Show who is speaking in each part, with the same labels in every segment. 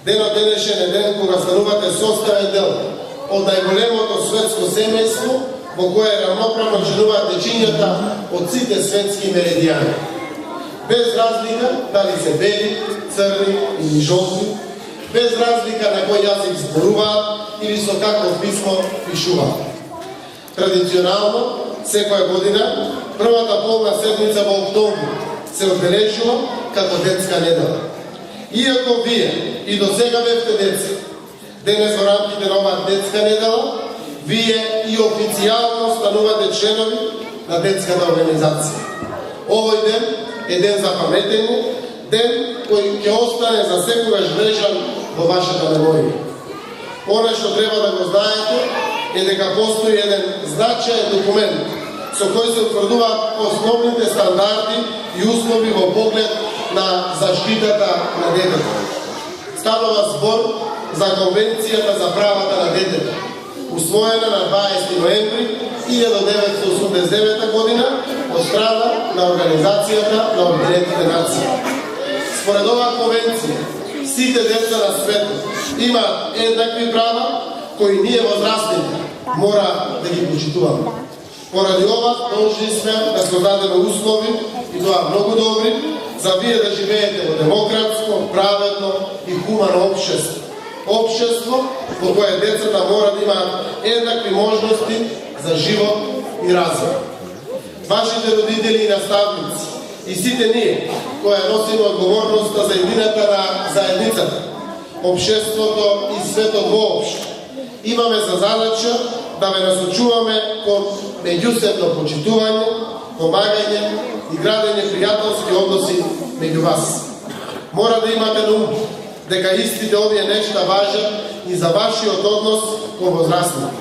Speaker 1: Денот денешен е ден кога станувате составен дел од најголемото светско семејство во кое рамноправно членуваат дечињата од сите светски меридијани. Без разлика дали се бели, црни или жолти, без разлика на кој јазик зборуваат или со какво писмо пишуваат. Традиционално, секоја година, првата полна седмица во октомври се одбележува како детска недела. Иако вие и до сега бевте деца, денес во рамките на оваа детска недела, вие и официјално станувате членови на детската организација. Овој ден е ден за паметење, ден кој ќе остане за секогаш врежан во вашата меморија. Оно што треба да го знаете е дека постои еден значаен документ со кој се утврдуваат основните стандарди и услови во поглед на заштитата на детето. Станува збор за Конвенцијата за правата на детето, усвоена на 20 ноември 1989 година од страна на Организацијата на Обединетите нации. Според оваа конвенција, сите деца на светот имаат еднакви права кои ние возрастните мора да ги почитуваме. Поради ова должни сме да создадеме услови, и тоа многу добри, за вие да живеете во демократско, праведно и хумано општество. Општество во кое децата мора да имаат еднакви можности за живот и развој. Вашите родители и наставници и сите ние кои носиме одговорноста за едината на заедницата, општеството и светот воопшто, имаме за задача да ве насочуваме кон меѓусебно почитување, помагање и градење пријателски односи меѓу вас. Мора да имате на ум дека истите овие нешта важат и за вашиот однос кон возрастните.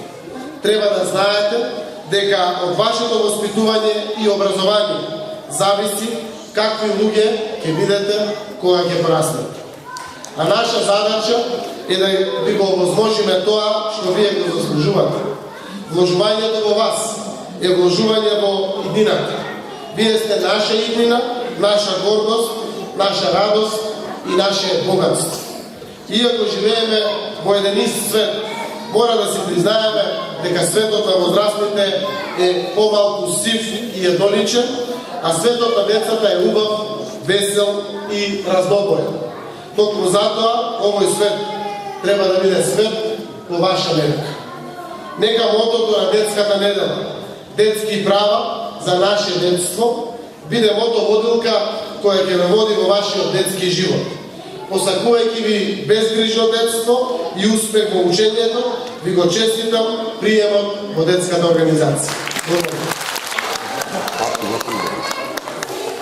Speaker 1: Треба да знаете дека од вашето воспитување и образование зависи какви луѓе ќе бидете кога ќе пораснете. А наша задача е да ви го овозможиме тоа што вие го заслужувате. Вложувањето во вас е вложување во иднината. Вие сте наша иднина, наша гордост, наша радост и наше богатство. Иако живееме во еден ист свет, мора да си признаеме дека светот на возрастните е помалку сив и едноличен, а светот на децата е убав, весел и разнобоен. Токму затоа овој свет треба да биде свет по ваша мерка. Нека мотото на детската недела, детски права за наше детство, биде мото водилка која ќе ве води во вашиот детски живот. Посакувајќи ви безгрижно детство и успех во учењето, ви го честитам приемот во детската организација. Благодарам.